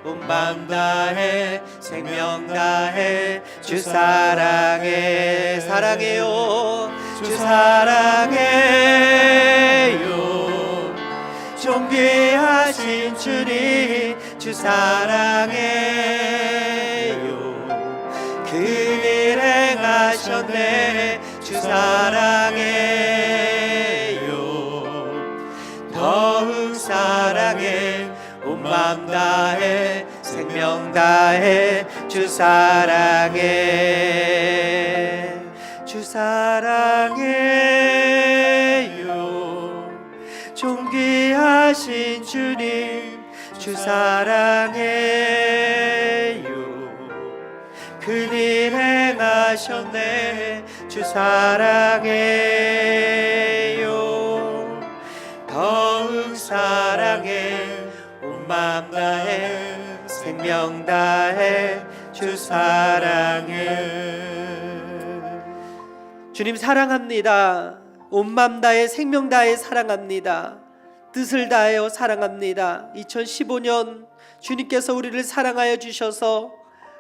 온 맘 다해 생명 다해 주 사랑해. 사랑해요. 주 사랑해요. 존귀하신 주님 주 사랑해요. 그일 행하셨네. 주 사랑해요. 더욱 사랑해. 온 맘 다해 생명 다해 주 사랑해. 주 사랑해요. 존귀하신 주님 주 사랑해요. 큰일 행하셨네. 주 사랑해요. 더욱 사랑해. 온 맘 다해 생명 다해 주 사랑해. 주님 사랑합니다. 온 맘 다해 생명 다해 사랑합니다. 뜻을 다하여 사랑합니다. 2015년 주님께서 우리를 사랑하여 주셔서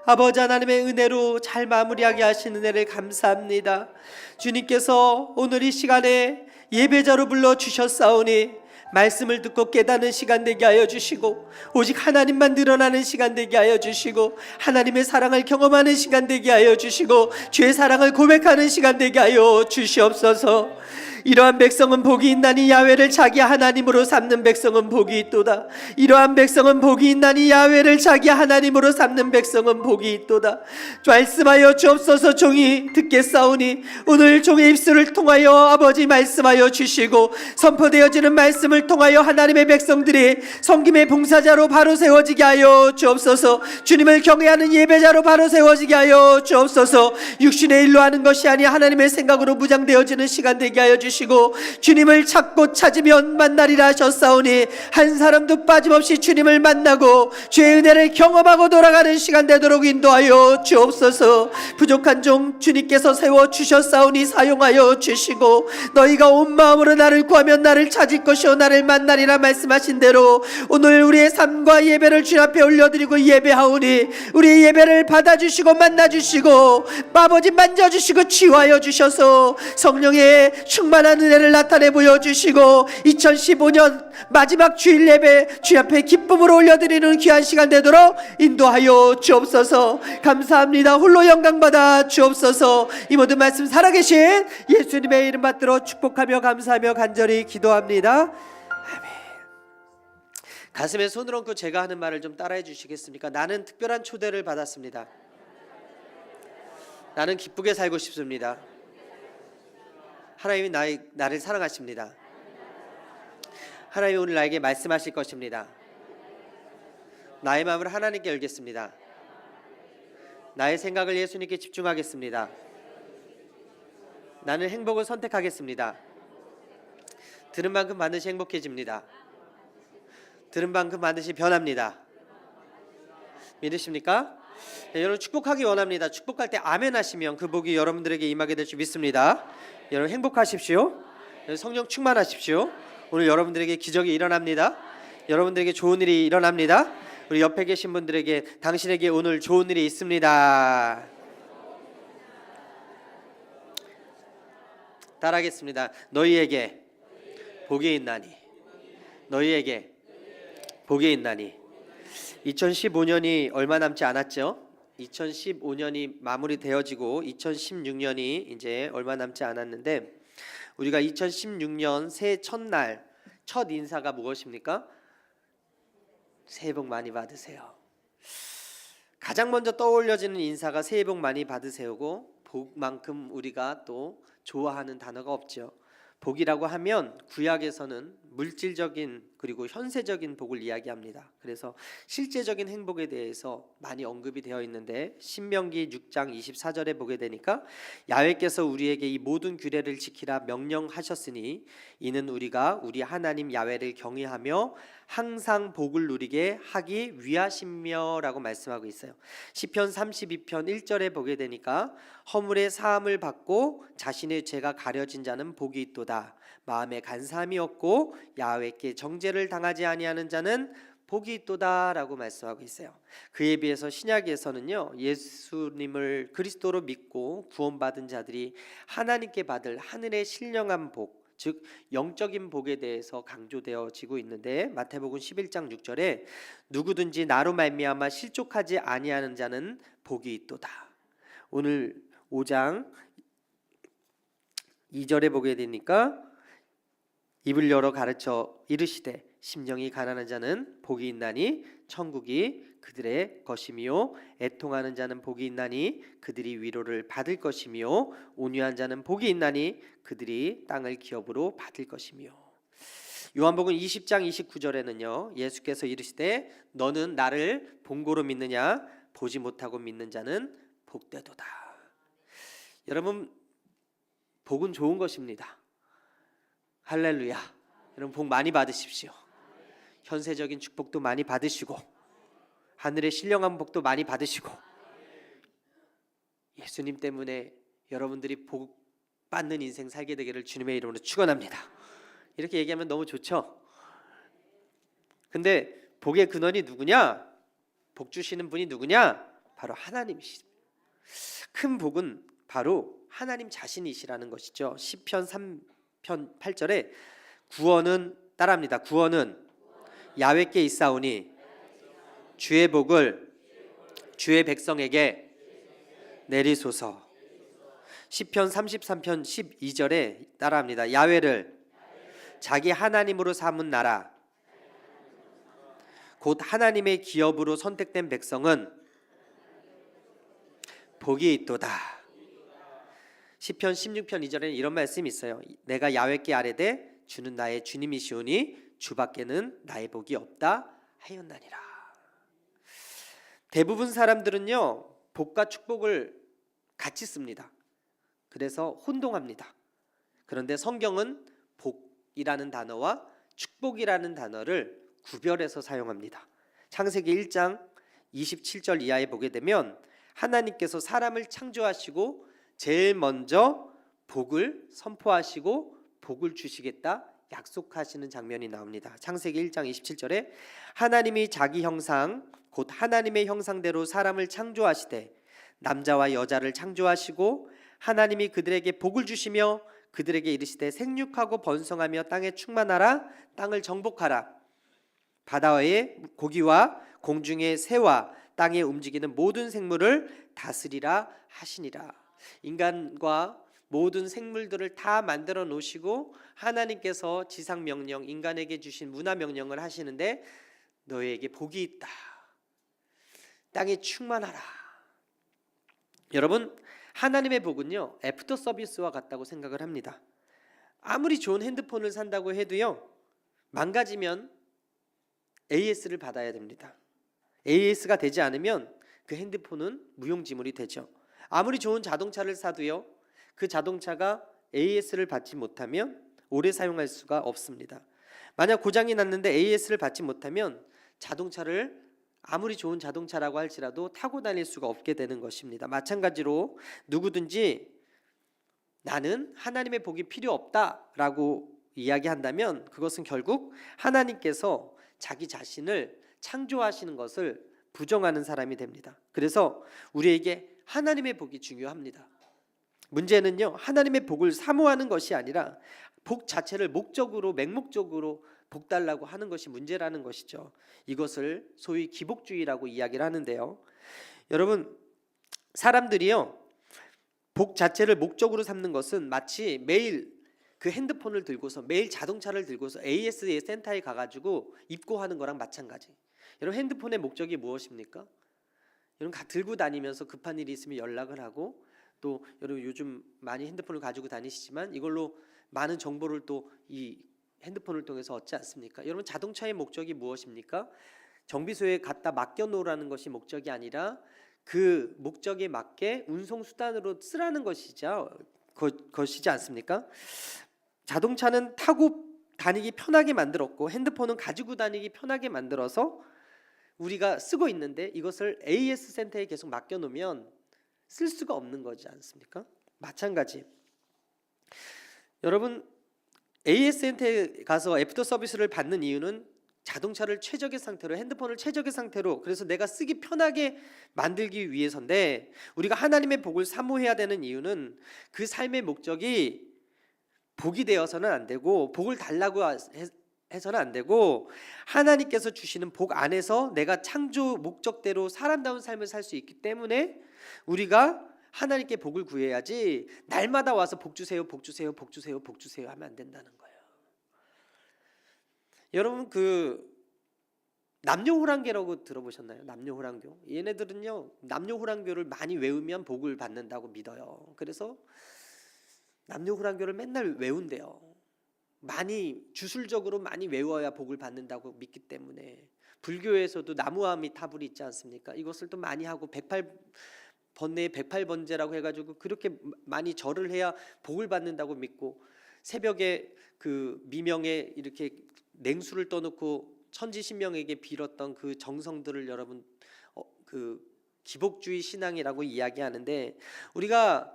아버지 하나님의 은혜로 잘 마무리하게 하신 은혜를 감사합니다. 주님께서 오늘 이 시간에 예배자로 불러주셨사오니 말씀을 듣고 깨닫는 시간 되게 하여 주시고, 오직 하나님만 드러나는 시간 되게 하여 주시고, 하나님의 사랑을 경험하는 시간 되게 하여 주시고, 주의 사랑을 고백하는 시간 되게 하여 주시옵소서. 이러한 백성은 복이 있나니 야훼를 자기 하나님으로 삼는 백성은 복이 있도다. 이러한 백성은 복이 있나니 야훼를 자기 하나님으로 삼는 백성은 복이 있도다. 말씀하여 주옵소서. 종이 듣겠사오니 오늘 종의 입술을 통하여 아버지 말씀하여 주시고, 선포되어지는 말씀을 통하여 하나님의 백성들이 섬김의 봉사자로 바로 세워지게 하여 주옵소서. 주님을 경외하는 예배자로 바로 세워지게 하여 주옵소서. 육신의 일로 하는 것이 아니 하나님의 생각으로 무장되어지는 시간 되게 하여 주시고, 주님을 찾고 찾으면 만나리라 하셨사오니 한 사람도 빠짐없이 주님을 만나고 주의 은혜를 경험하고 돌아가는 시간 되도록 인도하여 주옵소서. 부족한 종 주님께서 세워주셨사오니 사용하여 주시고, 너희가 온 마음으로 나를 구하면 나를 찾을 것이요 나를 만나리라 말씀하신 대로 오늘 우리의 삶과 예배를 주님 앞에 올려드리고 예배하오니 우리의 예배를 받아주시고 만나주시고 아버지 만져주시고 치유하여 주셔서 성령의 충만한 은혜를 나타내 보여주시고 2015년 마지막 주일 예배 주님 앞에 기쁨으로 올려드리는 귀한 시간 되도록 인도하여 주옵소서. 감사합니다. 홀로 영광받아 주옵소서. 이 모든 말씀 살아계신 예수님의 이름 받들어 축복하며 감사하며 간절히 기도합니다. 아멘. 가슴에 손을 얹고 제가 하는 말을 좀 따라해 주시겠습니까? 나는 특별한 초대를 받았습니다. 나는 기쁘게 살고 싶습니다. 하나님이 나를 사랑하십니다. 하나님이 오늘 나에게 말씀하실 것입니다. 나의 마음을 하나님께 열겠습니다. 나의 생각을 예수님께 집중하겠습니다. 나는 행복을 선택하겠습니다. 들은 만큼 반드시 행복해집니다. 들은 만큼 반드시 변합니다. 믿으십니까? 네, 여러분 축복하기 원합니다. 축복할 때 아멘 하시면 그 복이 여러분들에게 임하게 될 줄 믿습니다. 여러분 행복하십시오. 성령 충만하십시오. 오늘 여러분들에게 기적이 일어납니다. 여러분들에게 좋은 일이 일어납니다. 우리 옆에 계신 분들에게 당신에게 오늘 좋은 일이 있습니다. 따라하겠습니다. 너희에게 복이 있나니. 너희에게 복이 있나니. 2015년이 얼마 남지 않았죠? 2015년이 마무리되어지고 2016년이 이제 얼마 남지 않았는데, 우리가 2016년 새해 첫날 첫 인사가 무엇입니까? 새해 복 많이 받으세요. 가장 먼저 떠올려지는 인사가 새해 복 많이 받으세요고, 복만큼 우리가 또 좋아하는 단어가 없죠. 복이라고 하면 구약에서는 물질적인 그리고 현세적인 복을 이야기합니다. 그래서 실제적인 행복에 대해서 많이 언급이 되어 있는데, 신명기 6장 24절에 보게 되니까 야훼께서 우리에게 이 모든 규례를 지키라 명령하셨으니 이는 우리가 우리 하나님 야훼를 경외하며 항상 복을 누리게 하기 위하심이며 라고 말씀하고 있어요. 시편 32편 1절에 보게 되니까 허물의 사함을 받고 자신의 죄가 가려진 자는 복이 있도다. 마음에 간사함이 없고 야훼께 정죄를 당하지 아니하는 자는 복이 있도다라고 말씀하고 있어요. 그에 비해서 신약에서는요, 예수님을 그리스도로 믿고 구원받은 자들이 하나님께 받을 하늘의 신령한 복, 즉 영적인 복에 대해서 강조되어지고 있는데, 마태복음 11장 6절에 누구든지 나로 말미암아 실족하지 아니하는 자는 복이 있도다. 오늘 5장 2절에 보게 되니까 입을 열어 가르쳐 이르시되 심령이 가난한 자는 복이 있나니 천국이 그들의 것이며, 애통하는 자는 복이 있나니 그들이 위로를 받을 것이며, 온유한 자는 복이 있나니 그들이 땅을 기업으로 받을 것이며. 요한복음 20장 29절에는요, 예수께서 이르시되 너는 나를 본고로 믿느냐? 보지 못하고 믿는 자는 복되도다. 여러분, 복은 좋은 것입니다. 할렐루야. 여러분, 복 많이 받으십시오. 현세적인 축복도 많이 받으시고, 하늘의 신령한 복도 많이 받으시고, 예수님 때문에 여러분들이 복 받는 인생 살게 되기를 주님의 이름으로 축원합니다. 이렇게 얘기하면 너무 좋죠. 근데 복의 근원이 누구냐? 복 주시는 분이 누구냐? 바로 하나님이십니다. 큰 복은 바로 하나님 자신이시라는 것이죠. 시편 3편 8절에 구원은, 따라합니다. 구원은 야훼께 있사오니 주의 복을 주의 백성에게 내리소서. 시편 33편 12절에 따라합니다. 야훼를 자기 하나님으로 삼은 나라, 곧 하나님의 기업으로 선택된 백성은 복이 있도다. 시편 16편 2절에는 이런 말씀이 있어요. 내가 야훼께 아뢰되 주는 나의 주님이시오니 주밖에는 나의 복이 없다 하였나니라. 대부분 사람들은요, 복과 축복을 같이 씁니다. 그래서 혼동합니다. 그런데 성경은 복이라는 단어와 축복이라는 단어를 구별해서 사용합니다. 창세기 1장 27절 이하에 보게 되면 하나님께서 사람을 창조하시고 제일 먼저 복을 선포하시고 복을 주시겠다 약속하시는 장면이 나옵니다. 창세기 1장 27절에 하나님이 자기 형상 곧 하나님의 형상대로 사람을 창조하시되 남자와 여자를 창조하시고 하나님이 그들에게 복을 주시며 그들에게 이르시되 생육하고 번성하며 땅에 충만하라, 땅을 정복하라, 바다의 고기와 공중의 새와 땅에 움직이는 모든 생물을 다스리라 하시니라. 인간과 모든 생물들을 다 만들어 놓으시고 하나님께서 지상 명령, 인간에게 주신 문화 명령을 하시는데 너희에게 복이 있다, 땅에 충만하라. 여러분, 하나님의 복은요, 애프터 서비스와 같다고 생각을 합니다. 아무리 좋은 핸드폰을 산다고 해도요, 망가지면 AS를 받아야 됩니다. AS가 되지 않으면 그 핸드폰은 무용지물이 되죠. 아무리 좋은 자동차를 사도요, 그 자동차가 AS를 받지 못하면 오래 사용할 수가 없습니다. 만약 고장이 났는데 AS를 받지 못하면 자동차를 아무리 좋은 자동차라고 할지라도 타고 다닐 수가 없게 되는 것입니다. 마찬가지로 누구든지 나는 하나님의 복이 필요 없다라고 이야기한다면 그것은 결국 하나님께서 자기 자신을 창조하시는 것을 부정하는 사람이 됩니다. 그래서 우리에게 하나님의 복이 중요합니다. 문제는요, 하나님의 복을 사모하는 것이 아니라 복 자체를 목적으로, 맹목적으로 복 달라고 하는 것이 문제라는 것이죠. 이것을 소위 기복주의라고 이야기를 하는데요, 여러분, 사람들이요, 복 자체를 목적으로 삼는 것은 마치 매일 그 핸드폰을 들고서, 매일 자동차를 들고서 AS 센터에 가가지고 입고하는 거랑 마찬가지. 여러분, 핸드폰의 목적이 무엇입니까? 여러분, 들고 다니면서 급한 일이 있으면 연락을 하고, 또 여러분 요즘 많이 핸드폰을 가지고 다니시지만 이걸로 많은 정보를 또 이 핸드폰을 통해서 얻지 않습니까? 여러분, 자동차의 목적이 무엇입니까? 정비소에 갖다 맡겨 놓으라는 것이 목적이 아니라 그 목적에 맞게 운송 수단으로 쓰라는 것이죠. 것이지 않습니까? 자동차는 타고 다니기 편하게 만들었고 핸드폰은 가지고 다니기 편하게 만들어서 우리가 쓰고 있는데, 이것을 AS 센터에 계속 맡겨 놓으면 쓸 수가 없는 거지 않습니까? 마찬가지. 여러분, AS 센터에 가서 애프터 서비스를 받는 이유는 자동차를 최적의 상태로, 핸드폰을 최적의 상태로, 그래서 내가 쓰기 편하게 만들기 위해서인데, 우리가 하나님의 복을 사모해야 되는 이유는 그 삶의 목적이 복이 되어서는 안 되고, 복을 달라고 해서는 안 되고, 하나님께서 주시는 복 안에서 내가 창조 목적대로 사람다운 삶을 살 수 있기 때문에 우리가 하나님께 복을 구해야지, 날마다 와서 복 주세요, 복 주세요, 복 주세요, 복 주세요 하면 안 된다는 거예요. 여러분, 남녀호랑교라고 들어보셨나요? 남녀호랑교. 얘네들은요, 남녀호랑교를 많이 외우면 복을 받는다고 믿어요. 그래서 남녀호랑교를 맨날 외운대요. 많이 주술적으로 많이 외워야 복을 받는다고 믿기 때문에. 불교에서도 나무아미타불이 있지 않습니까? 이것을 또 많이 하고 108번뇌 108번제라고 해가지고 그렇게 많이 절을 해야 복을 받는다고 믿고, 새벽에 그 미명에 이렇게 냉수를 떠놓고 천지신명에게 빌었던 그 정성들을 여러분 그 기복주의 신앙이라고 이야기하는데, 우리가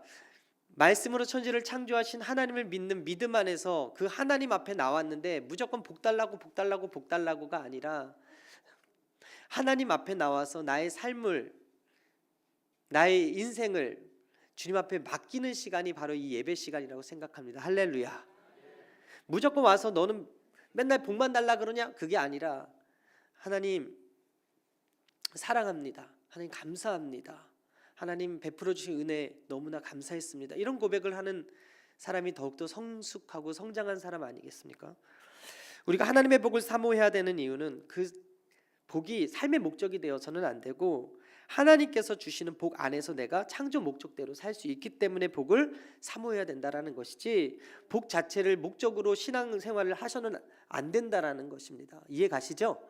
말씀으로 천지를 창조하신 하나님을 믿는 믿음 안에서 그 하나님 앞에 나왔는데 무조건 복 달라고 복 달라고 복 달라고가 아니라, 하나님 앞에 나와서 나의 삶을, 나의 인생을 주님 앞에 맡기는 시간이 바로 이 예배 시간이라고 생각합니다. 할렐루야. 무조건 와서 너는 맨날 복만 달라 그러냐? 그게 아니라, 하나님 사랑합니다, 하나님 감사합니다, 하나님 베풀어 주신 은혜 너무나 감사했습니다, 이런 고백을 하는 사람이 더욱더 성숙하고 성장한 사람 아니겠습니까? 우리가 하나님의 복을 사모해야 되는 이유는 그 복이 삶의 목적이 되어서는 안 되고, 하나님께서 주시는 복 안에서 내가 창조 목적대로 살 수 있기 때문에 복을 사모해야 된다라는 것이지, 복 자체를 목적으로 신앙생활을 하셔는 안 된다라는 것입니다. 이해 가시죠?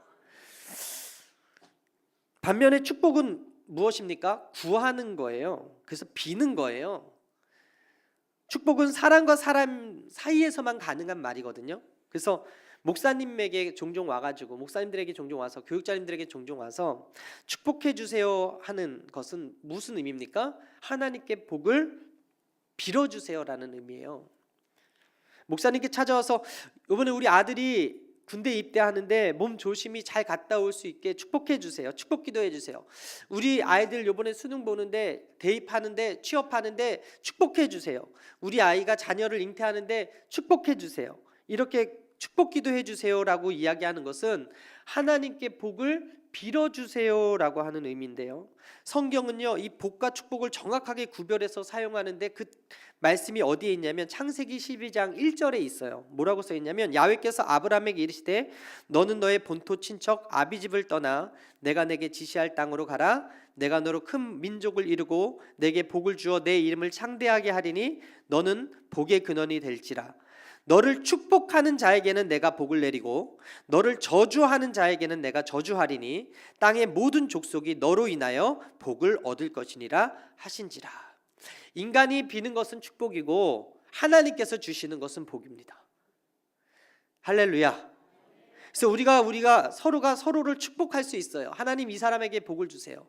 반면에 축복은 무엇입니까? 구하는 거예요. 그래서 비는 거예요. 축복은 사람과 사람 사이에서만 가능한 말이거든요. 그래서 목사님에게 종종 와가지고, 목사님들에게 종종 와서, 교육자님들에게 종종 와서 축복해 주세요 하는 것은 무슨 의미입니까? 하나님께 복을 빌어주세요라는 의미예요. 목사님께 찾아와서 이번에 우리 아들이 군대 입대하는데 몸 조심히 잘 갔다 올 수 있게 축복해 주세요, 축복 기도해 주세요, 우리 아이들 이번에 수능 보는데, 대입하는데, 취업하는데 축복해 주세요, 우리 아이가 자녀를 잉태하는데 축복해 주세요, 이렇게 축복 기도해 주세요라고 이야기하는 것은 하나님께 복을 빌어주세요라고 하는 의미인데요, 성경은요 이 복과 축복을 정확하게 구별해서 사용하는데 그 말씀이 어디에 있냐면 창세기 12장 1절에 있어요. 뭐라고 써 있냐면, 야훼께서 아브라함에게 이르시되 너는 너의 본토 친척 아비집을 떠나 내가 내게 지시할 땅으로 가라. 내가 너로 큰 민족을 이루고 내게 복을 주어 내 이름을 창대하게 하리니 너는 복의 근원이 될지라. 너를 축복하는 자에게는 내가 복을 내리고 너를 저주하는 자에게는 내가 저주하리니 땅의 모든 족속이 너로 인하여 복을 얻을 것이니라 하신지라. 인간이 비는 것은 축복이고 하나님께서 주시는 것은 복입니다. 할렐루야. 그래서 우리가 서로가 서로를 축복할 수 있어요. 하나님 이 사람에게 복을 주세요.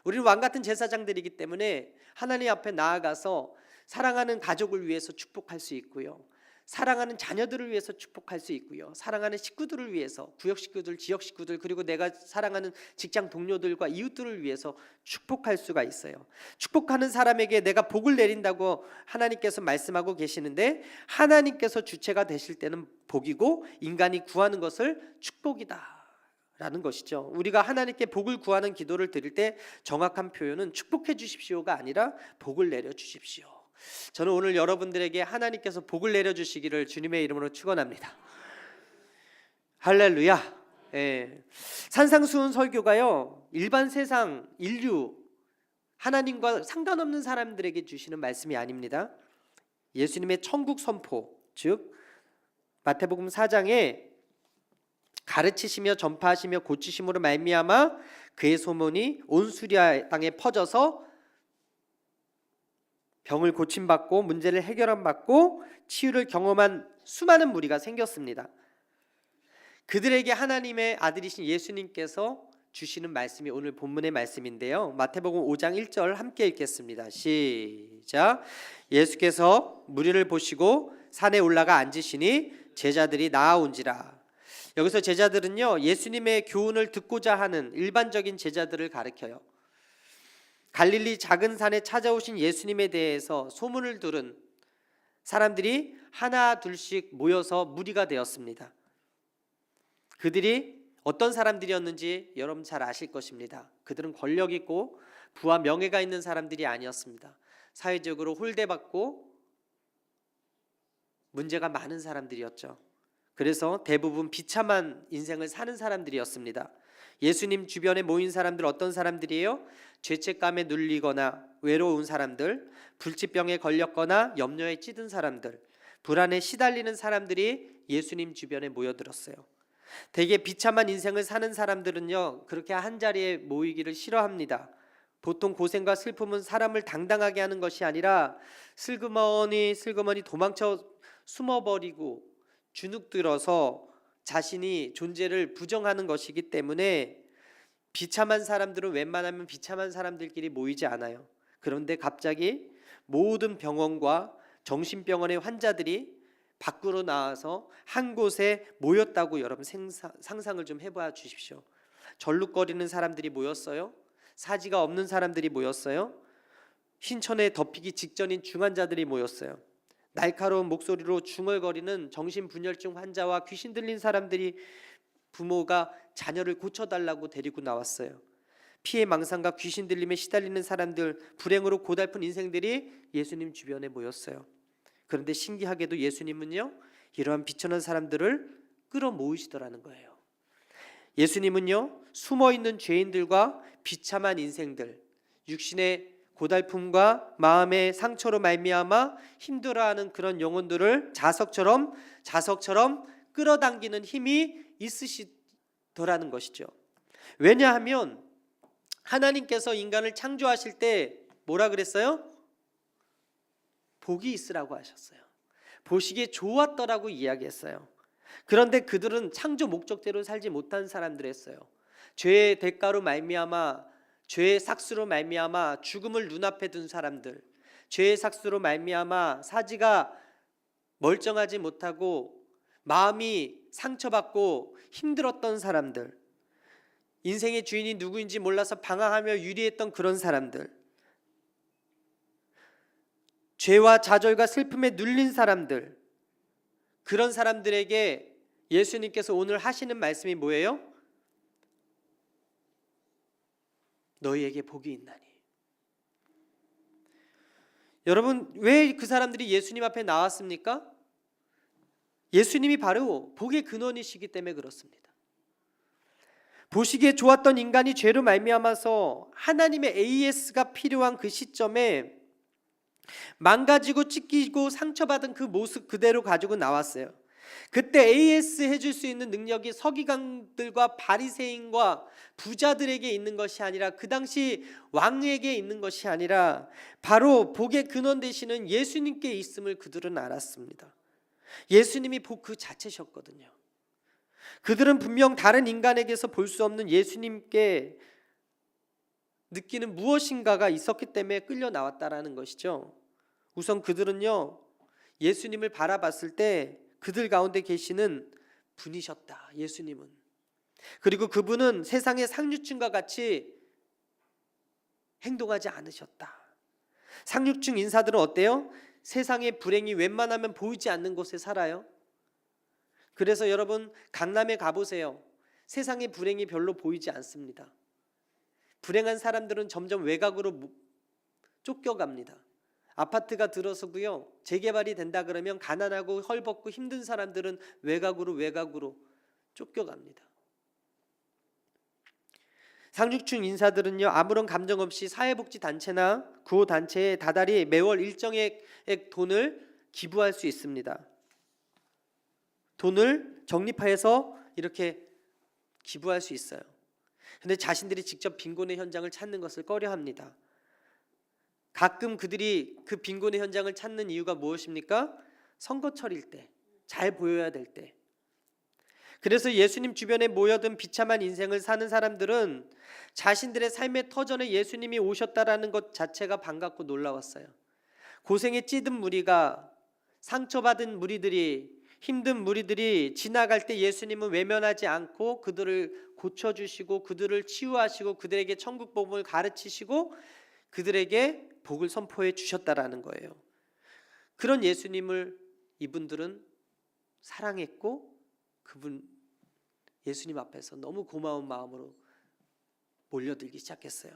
우리는 왕 같은 제사장들이기 때문에 하나님 앞에 나아가서 사랑하는 가족을 위해서 축복할 수 있고요, 사랑하는 자녀들을 위해서 축복할 수 있고요, 사랑하는 식구들을 위해서, 구역 식구들, 지역 식구들, 그리고 내가 사랑하는 직장 동료들과 이웃들을 위해서 축복할 수가 있어요. 축복하는 사람에게 내가 복을 내린다고 하나님께서 말씀하고 계시는데, 하나님께서 주체가 되실 때는 복이고 인간이 구하는 것을 축복이다 라는 것이죠. 우리가 하나님께 복을 구하는 기도를 드릴 때 정확한 표현은 축복해 주십시오가 아니라 복을 내려 주십시오. 저는 오늘 여러분들에게 하나님께서 복을 내려주시기를 주님의 이름으로 축원합니다. 할렐루야. 예. 산상수훈 설교가요, 일반 세상 인류, 하나님과 상관없는 사람들에게 주시는 말씀이 아닙니다. 예수님의 천국 선포, 즉 마태복음 4장에 가르치시며 전파하시며 고치심으로 말미암아 그의 소문이 온 수리아 땅에 퍼져서 병을 고침받고 문제를 해결함받고 치유를 경험한 수많은 무리가 생겼습니다. 그들에게 하나님의 아들이신 예수님께서 주시는 말씀이 오늘 본문의 말씀인데요, 마태복음 5장 1절 함께 읽겠습니다. 시작. 예수께서 무리를 보시고 산에 올라가 앉으시니 제자들이 나아온지라. 여기서 제자들은요, 예수님의 교훈을 듣고자 하는 일반적인 제자들을 가리켜요. 갈릴리 작은 산에 찾아오신 예수님에 대해서 소문을 들은 사람들이 하나 둘씩 모여서 무리가 되었습니다. 그들이 어떤 사람들이었는지 여러분 잘 아실 것입니다. 그들은 권력 있고 부와 명예가 있는 사람들이 아니었습니다. 사회적으로 홀대받고 문제가 많은 사람들이었죠. 그래서 대부분 비참한 인생을 사는 사람들이었습니다. 예수님 주변에 모인 사람들 어떤 사람들이에요? 죄책감에 눌리거나 외로운 사람들, 불치병에 걸렸거나 염려에 찌든 사람들, 불안에 시달리는 사람들이 예수님 주변에 모여들었어요. 되게 비참한 인생을 사는 사람들은요, 그렇게 한자리에 모이기를 싫어합니다. 보통 고생과 슬픔은 사람을 당당하게 하는 것이 아니라 슬그머니 도망쳐 숨어버리고 주눅들어서 자신이 존재를 부정하는 것이기 때문에 비참한 사람들은 웬만하면 비참한 사람들끼리 모이지 않아요. 그런데 갑자기 모든 병원과 정신병원의 환자들이 밖으로 나와서 한 곳에 모였다고 여러분 상상을 좀 해봐 주십시오. 절룩거리는 사람들이 모였어요. 사지가 없는 사람들이 모였어요. 흰천에 덮이기 직전인 중환자들이 모였어요. 날카로운 목소리로 중얼거리는 정신분열증 환자와 귀신 들린 사람들이 부모가 자녀를 고쳐달라고 데리고 나왔어요. 피해 망상과 귀신 들림에 시달리는 사람들, 불행으로 고달픈 인생들이 예수님 주변에 모였어요. 그런데 신기하게도 예수님은요, 이러한 비천한 사람들을 끌어모으시더라는 거예요. 예수님은요, 숨어있는 죄인들과 비참한 인생들, 육신의 고달픔과 마음의 상처로 말미암아 힘들어하는 그런 영혼들을 자석처럼 끌어당기는 힘이 있으시더라는 것이죠. 왜냐하면 하나님께서 인간을 창조하실 때 뭐라 그랬어요? 복이 있으라고 하셨어요. 보시기에 좋았더라고 이야기했어요. 그런데 그들은 창조 목적대로 살지 못한 사람들이었어요. 죄의 대가로 말미암아, 죄의 삭수로 말미암아 죽음을 눈앞에 둔 사람들, 죄의 삭수로 말미암아 사지가 멀쩡하지 못하고 마음이 상처받고 힘들었던 사람들, 인생의 주인이 누구인지 몰라서 방황하며 유리했던 그런 사람들, 죄와 좌절과 슬픔에 눌린 사람들, 그런 사람들에게 예수님께서 오늘 하시는 말씀이 뭐예요? 너희에게 복이 있나니. 여러분, 왜 그 사람들이 예수님 앞에 나왔습니까? 예수님이 바로 복의 근원이시기 때문에 그렇습니다. 보시기에 좋았던 인간이 죄로 말미암아서 하나님의 AS가 필요한 그 시점에 망가지고 찢기고 상처받은 그 모습 그대로 가지고 나왔어요. 그때 AS 해줄 수 있는 능력이 서기관들과 바리새인과 부자들에게 있는 것이 아니라 그 당시 왕에게 있는 것이 아니라 바로 복의 근원 되시는 예수님께 있음을 그들은 알았습니다. 예수님이 복 그 자체셨거든요. 그들은 분명 다른 인간에게서 볼 수 없는 예수님께 느끼는 무엇인가가 있었기 때문에 끌려 나왔다라는 것이죠. 우선 그들은요, 예수님을 바라봤을 때 그들 가운데 계시는 분이셨다. 예수님은. 그리고 그분은 세상의 상류층과 같이 행동하지 않으셨다. 상류층 인사들은 어때요? 세상의 불행이 웬만하면 보이지 않는 곳에 살아요. 그래서 여러분 강남에 가보세요. 세상의 불행이 별로 보이지 않습니다. 불행한 사람들은 점점 외곽으로 쫓겨갑니다. 아파트가 들어서고요, 재개발이 된다 그러면 가난하고 헐벗고 힘든 사람들은 외곽으로 쫓겨갑니다. 상류층 인사들은요, 아무런 감정 없이 사회복지단체나 구호단체에 다달이 매월 일정액 돈을 기부할 수 있습니다. 돈을 적립해서 이렇게 기부할 수 있어요. 그런데 자신들이 직접 빈곤의 현장을 찾는 것을 꺼려합니다. 가끔 그들이 그 빈곤의 현장을 찾는 이유가 무엇입니까? 선거철일 때, 잘 보여야 될 때. 그래서 예수님 주변에 모여든 비참한 인생을 사는 사람들은 자신들의 삶의 터전에 예수님이 오셨다라는 것 자체가 반갑고 놀라웠어요. 고생에 찌든 무리가, 상처받은 무리들이 힘든 무리들이 지나갈 때 예수님은 외면하지 않고 그들을 고쳐주시고 그들을 치유하시고 그들에게 천국 복음을 가르치시고 그들에게 복을 선포해 주셨다라는 거예요. 그런 예수님을 이분들은 사랑했고 그분 예수님 앞에서 너무 고마운 마음으로 몰려들기 시작했어요.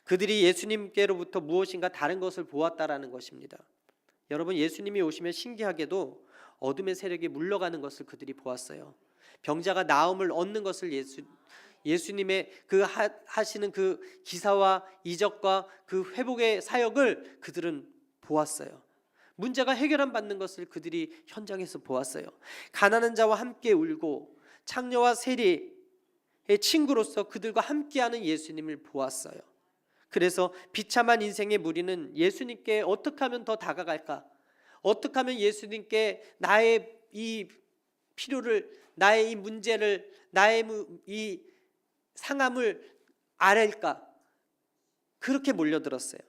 그들이 예수님께로부터 무엇인가 다른 것을 보았다라는 것입니다. 여러분, 예수님이 오시면 신기하게도 어둠의 세력이 물러가는 것을 그들이 보았어요. 병자가 나음을 얻는 것을 예수님의 그 하시는 그 기사와 이적과 그 회복의 사역을 그들은 보았어요. 문제가 해결안 받는 것을 그들이 현장에서 보았어요. 가난한 자와 함께 울고 창녀와 세리의 친구로서 그들과 함께하는 예수님을 보았어요. 그래서 비참한 인생의 무리는 예수님께 어떻게 하면 더 다가갈까? 어떻게 하면 예수님께 나의 이 필요를, 나의 이 문제를, 나의 이 상함을 아랠까? 그렇게 몰려들었어요.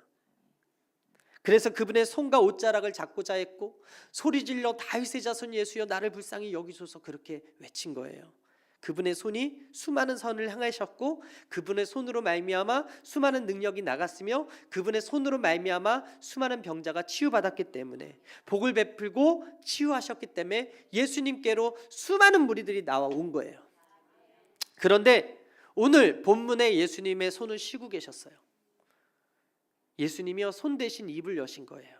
그래서 그분의 손과 옷자락을 잡고자 했고 소리질러 다윗의 자손 예수여 나를 불쌍히 여기소서 그렇게 외친 거예요. 그분의 손이 수많은 선을 향하셨고 그분의 손으로 말미암아 수많은 능력이 나갔으며 그분의 손으로 말미암아 수많은 병자가 치유받았기 때문에 복을 베풀고 치유하셨기 때문에 예수님께로 수많은 무리들이 나와온 거예요. 그런데 오늘 본문에 예수님의 손을 쉬고 계셨어요. 예수님이요 손 대신 입을 여신 거예요.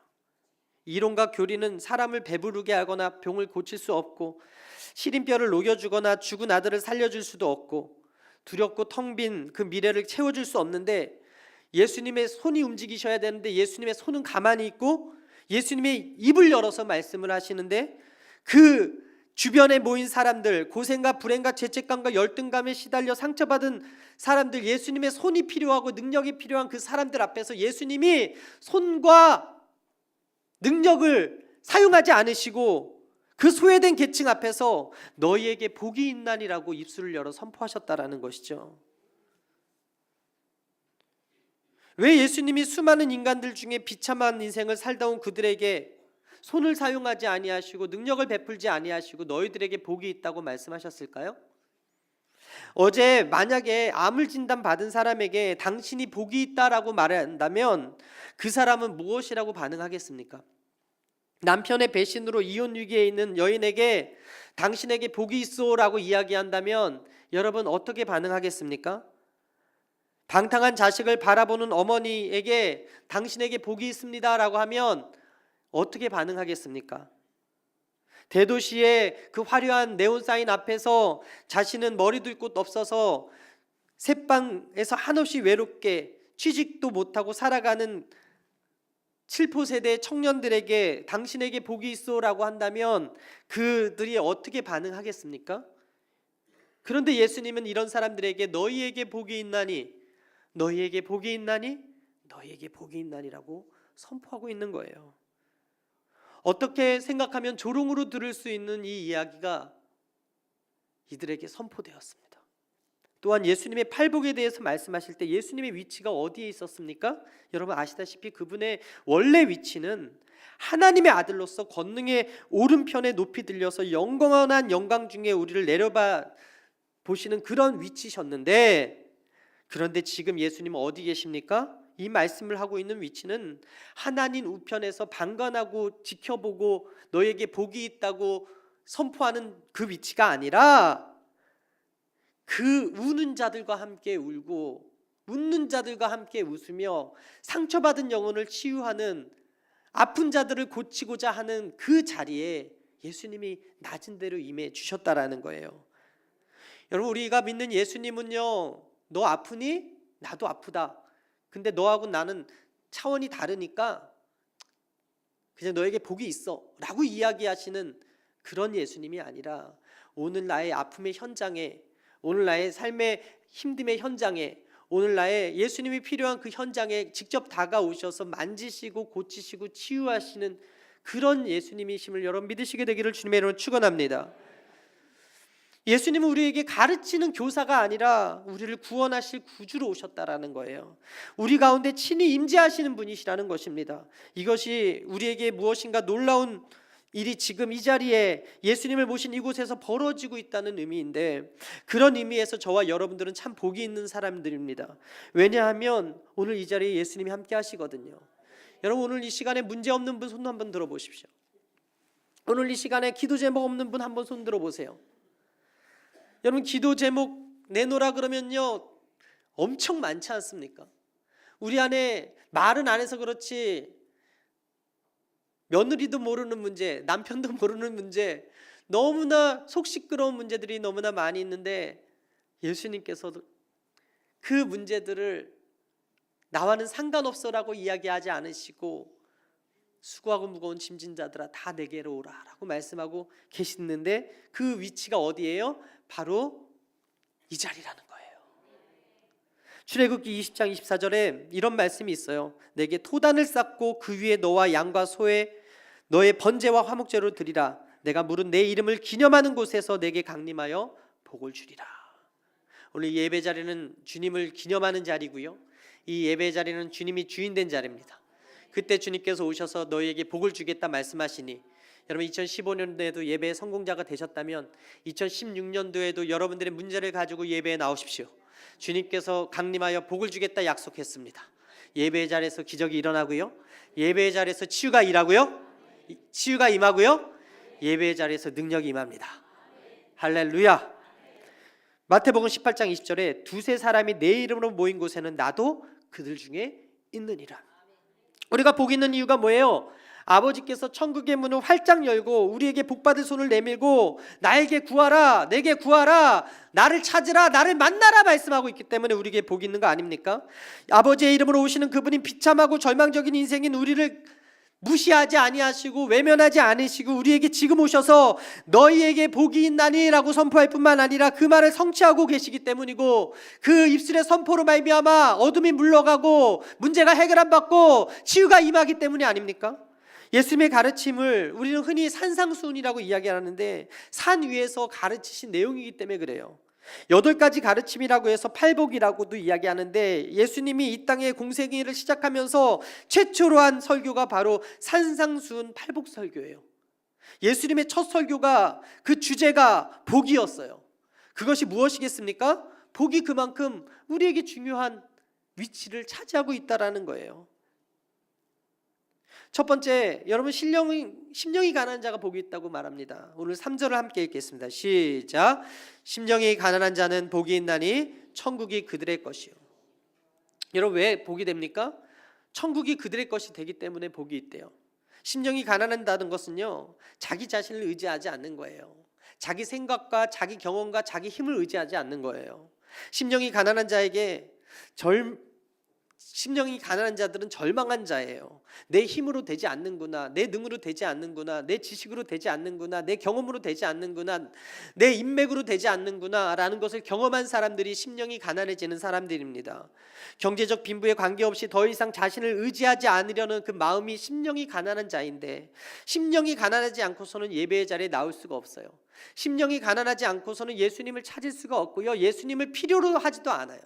이론과 교리는 사람을 배부르게 하거나 병을 고칠 수 없고 시린뼈를 녹여주거나 죽은 아들을 살려줄 수도 없고 두렵고 텅 빈 그 미래를 채워줄 수 없는데 예수님의 손이 움직이셔야 되는데 예수님의 손은 가만히 있고 예수님의 입을 열어서 말씀을 하시는데 그 주변에 모인 사람들, 고생과 불행과 죄책감과 열등감에 시달려 상처받은 사람들, 예수님의 손이 필요하고 능력이 필요한 그 사람들 앞에서 예수님이 손과 능력을 사용하지 않으시고 그 소외된 계층 앞에서 너희에게 복이 있나니라고 입술을 열어 선포하셨다라는 것이죠. 왜 예수님이 수많은 인간들 중에 비참한 인생을 살다 온 그들에게 손을 사용하지 아니하시고 능력을 베풀지 아니하시고 너희들에게 복이 있다고 말씀하셨을까요? 어제 만약에 암을 진단받은 사람에게 당신이 복이 있다라고 말한다면 그 사람은 무엇이라고 반응하겠습니까? 남편의 배신으로 이혼 위기에 있는 여인에게 당신에게 복이 있소라고 이야기한다면 여러분 어떻게 반응하겠습니까? 방탕한 자식을 바라보는 어머니에게 당신에게 복이 있습니다라고 하면 어떻게 반응하겠습니까? 대도시의 그 화려한 네온사인 앞에서 자신은 머리도 곳 없어서 새방에서 한없이 외롭게 취직도 못하고 살아가는 7포 세대 청년들에게 당신에게 복이 있소라고 한다면 그들이 어떻게 반응하겠습니까? 그런데 예수님은 이런 사람들에게 너희에게 복이 있나니 너희에게 복이 있나니 너희에게 복이 있나니라고 선포하고 있는 거예요. 어떻게 생각하면 조롱으로 들을 수 있는 이 이야기가 이들에게 선포되었습니다. 또한 예수님의 팔복에 대해서 말씀하실 때 예수님의 위치가 어디에 있었습니까? 여러분 아시다시피 그분의 원래 위치는 하나님의 아들로서 권능의 오른편에 높이 들려서 영광한 영광 중에 우리를 내려봐 보시는 그런 위치셨는데 그런데 지금 예수님은 어디 계십니까? 이 말씀을 하고 있는 위치는 하나님 우편에서 방관하고 지켜보고 너에게 복이 있다고 선포하는 그 위치가 아니라 그 우는 자들과 함께 울고 웃는 자들과 함께 웃으며 상처받은 영혼을 치유하는 아픈 자들을 고치고자 하는 그 자리에 예수님이 낮은 데로 임해 주셨다라는 거예요. 여러분 우리가 믿는 예수님은요 너 아프니? 나도 아프다. 근데 너하고 나는 차원이 다르니까 그냥 너에게 복이 있어 라고 이야기하시는 그런 예수님이 아니라 오늘 나의 아픔의 현장에 오늘 나의 삶의 힘듦의 현장에 오늘 나의 예수님이 필요한 그 현장에 직접 다가오셔서 만지시고 고치시고 치유하시는 그런 예수님이심을 여러분 믿으시게 되기를 주님의 이름으로 축원합니다. 예수님은 우리에게 가르치는 교사가 아니라 우리를 구원하실 구주로 오셨다라는 거예요. 우리 가운데 친히 임재하시는 분이시라는 것입니다. 이것이 우리에게 무엇인가 놀라운 일이 지금 이 자리에 예수님을 모신 이곳에서 벌어지고 있다는 의미인데, 그런 의미에서 저와 여러분들은 참 복이 있는 사람들입니다. 왜냐하면 오늘 이 자리에 예수님이 함께 하시거든요. 여러분, 오늘 이 시간에 문제 없는 분 손 한번 들어보십시오. 오늘 이 시간에 기도 제목 없는 분 한번 손 들어보세요. 여러분, 기도 제목 내놓으라 그러면요 엄청 많지 않습니까? 우리 안에 말은 안 해서 그렇지 며느리도 모르는 문제, 남편도 모르는 문제, 너무나 속 시끄러운 문제들이 너무나 많이 있는데, 예수님께서도 그 문제들을 나와는 상관없어라고 이야기하지 않으시고 수고하고 무거운 짐진 자들아 다 내게로 오라 라고 말씀하고 계시는데, 그 위치가 어디예요? 바로 이 자리라는 거예요. 출애굽기 20장 24절에 이런 말씀이 있어요. 내게 토단을 쌓고 그 위에 너와 양과 소에 너의 번제와 화목제로 드리라. 내가 물은 내 이름을 기념하는 곳에서 내게 강림하여 복을 주리라. 오늘 예배 자리는 주님을 기념하는 자리고요, 이 예배 자리는 주님이 주인된 자리입니다. 그때 주님께서 오셔서 너희에게 복을 주겠다 말씀하시니, 여러분 2015년도에도 예배의 성공자가 되셨다면 2016년도에도 여러분들의 문제를 가지고 예배에 나오십시오. 주님께서 강림하여 복을 주겠다 약속했습니다. 예배의 자리에서 기적이 일어나고요, 예배의 자리에서 치유가 일하고요, 치유가 임하고요, 예배의 자리에서 능력이 임합니다. 할렐루야. 마태복음 18장 20절에 두세 사람이 내 이름으로 모인 곳에는 나도 그들 중에 있느니라. 우리가 복 있는 이유가 뭐예요? 아버지께서 천국의 문을 활짝 열고 우리에게 복받을 손을 내밀고 나에게 구하라, 내게 구하라, 나를 찾으라, 나를 만나라 말씀하고 있기 때문에 우리에게 복이 있는 거 아닙니까? 아버지의 이름으로 오시는 그분이 비참하고 절망적인 인생인 우리를 무시하지 아니하시고 외면하지 않으시고 우리에게 지금 오셔서 너희에게 복이 있나니 라고 선포할 뿐만 아니라 그 말을 성취하고 계시기 때문이고, 그 입술의 선포로 말미암아 어둠이 물러가고 문제가 해결 안 받고 치유가 임하기 때문이 아닙니까? 예수님의 가르침을 우리는 흔히 산상수훈이라고 이야기하는데, 산 위에서 가르치신 내용이기 때문에 그래요. 8가지 가르침이라고 해서 팔복이라고도 이야기하는데, 예수님이 이 땅에 공생애를 시작하면서 최초로 한 설교가 바로 산상수훈 팔복 설교예요. 예수님의 첫 설교가, 그 주제가 복이었어요. 그것이 무엇이겠습니까? 복이 그만큼 우리에게 중요한 위치를 차지하고 있다라는 거예요. 첫 번째, 여러분 심령이 가난한 자가 복이 있다고 말합니다. 오늘 3절을 함께 읽겠습니다. 시작. 심령이 가난한 자는 복이 있나니 천국이 그들의 것이요. 여러분, 왜 복이 됩니까? 천국이 그들의 것이 되기 때문에 복이 있대요. 심령이 가난한다는 것은요, 자기 자신을 의지하지 않는 거예요. 자기 생각과 자기 경험과 자기 힘을 의지하지 않는 거예요. 심령이 가난한 자들은 절망한 자예요. 내 힘으로 되지 않는구나, 내 능으로 되지 않는구나, 내 지식으로 되지 않는구나, 내 경험으로 되지 않는구나, 내 인맥으로 되지 않는구나 라는 것을 경험한 사람들이 심령이 가난해지는 사람들입니다. 경제적 빈부에 관계없이 더 이상 자신을 의지하지 않으려는 그 마음이 심령이 가난한 자인데, 심령이 가난하지 않고서는 예배의 자리에 나올 수가 없어요. 심령이 가난하지 않고서는 예수님을 찾을 수가 없고요, 예수님을 필요로 하지도 않아요.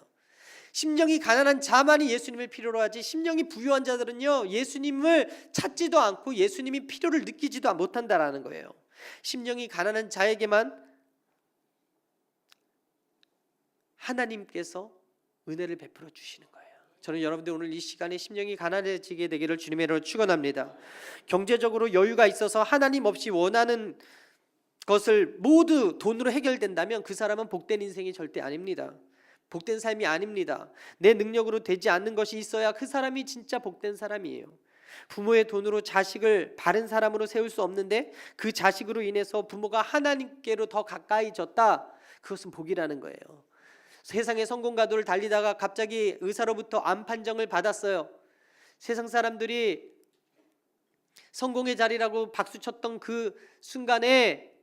심령이 가난한 자만이 예수님을 필요로 하지, 심령이 부유한 자들은요 예수님을 찾지도 않고 예수님이 필요를 느끼지도 못한다라는 거예요. 심령이 가난한 자에게만 하나님께서 은혜를 베풀어 주시는 거예요. 저는 여러분들 오늘 이 시간에 심령이 가난해지게 되기를 주님의 이름으로 축원합니다. 경제적으로 여유가 있어서 하나님 없이 원하는 것을 모두 돈으로 해결된다면 그 사람은 복된 인생이 절대 아닙니다. 복된 삶이 아닙니다. 내 능력으로 되지 않는 것이 있어야 그 사람이 진짜 복된 사람이에요. 부모의 돈으로 자식을 바른 사람으로 세울 수 없는데 그 자식으로 인해서 부모가 하나님께로 더 가까이졌다, 그것은 복이라는 거예요. 세상의 성공가도를 달리다가 갑자기 의사로부터 암 판정을 받았어요. 세상 사람들이 성공의 자리라고 박수쳤던 그 순간에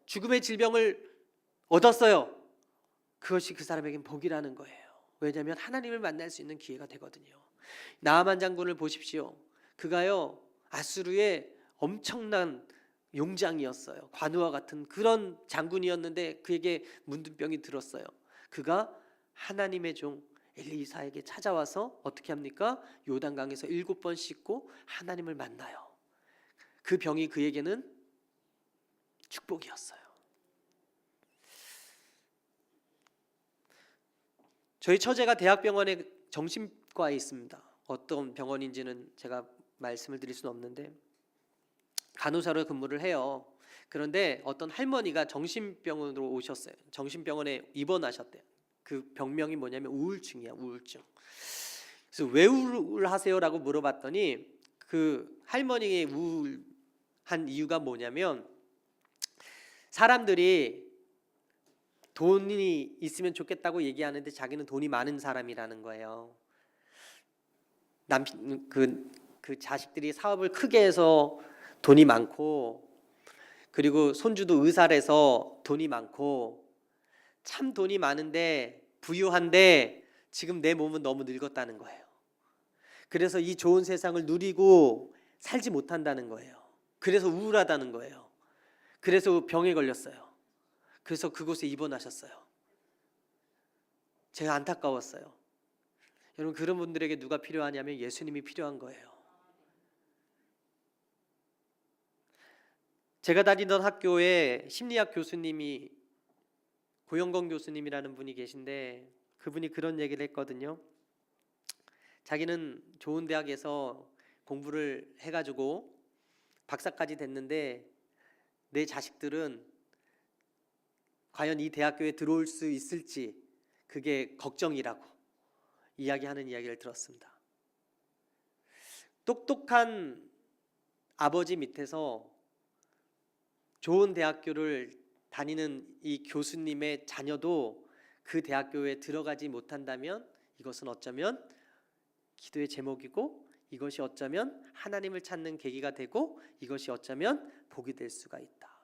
죽음의 질병을 얻었어요. 그것이 그 사람에겐 복이라는 거예요. 왜냐하면 하나님을 만날 수 있는 기회가 되거든요. 나아만 장군을 보십시오. 그가요 아수르의 엄청난 용장이었어요. 관우와 같은 그런 장군이었는데 그에게 문둥병이 들었어요. 그가 하나님의 종 엘리사에게 찾아와서 어떻게 합니까? 요단강에서 7번 씻고 하나님을 만나요. 그 병이 그에게는 축복이었어요. 저희 처제가 대학병원에 정신과에 있습니다. 어떤 병원인지는 제가 말씀을 드릴 수는 없는데 간호사로 근무를 해요. 그런데 어떤 할머니가 정신병원으로 오셨어요. 정신병원에 입원하셨대요. 그 병명이 뭐냐면 우울증이야, 우울증. 그래서 왜 우울하세요라고 물어봤더니 그 할머니의 우울한 이유가 뭐냐면 사람들이 돈이 있으면 좋겠다고 얘기하는데 자기는 돈이 많은 사람이라는 거예요. 그 자식들이 사업을 크게 해서 돈이 많고, 그리고 손주도 의사라서 돈이 많고, 참 돈이 많은데 부유한데 지금 내 몸은 너무 늙었다는 거예요. 그래서 이 좋은 세상을 누리고 살지 못한다는 거예요. 그래서 우울하다는 거예요. 그래서 병에 걸렸어요. 그래서 그곳에 입원하셨어요. 제가 안타까웠어요. 여러분, 그런 분들에게 누가 필요하냐면 예수님이 필요한 거예요. 제가 다니던 학교에 심리학 교수님이 고영건 교수님이라는 분이 계신데 그분이 그런 얘기를 했거든요. 자기는 좋은 대학에서 공부를 해가지고 박사까지 됐는데 내 자식들은 과연 이 대학교에 들어올 수 있을지 그게 걱정이라고 이야기하는 이야기를 들었습니다. 똑똑한 아버지 밑에서 좋은 대학교를 다니는 이 교수님의 자녀도 그 대학교에 들어가지 못한다면 이것은 어쩌면 기도의 제목이고, 이것이 어쩌면 하나님을 찾는 계기가 되고, 이것이 어쩌면 복이 될 수가 있다.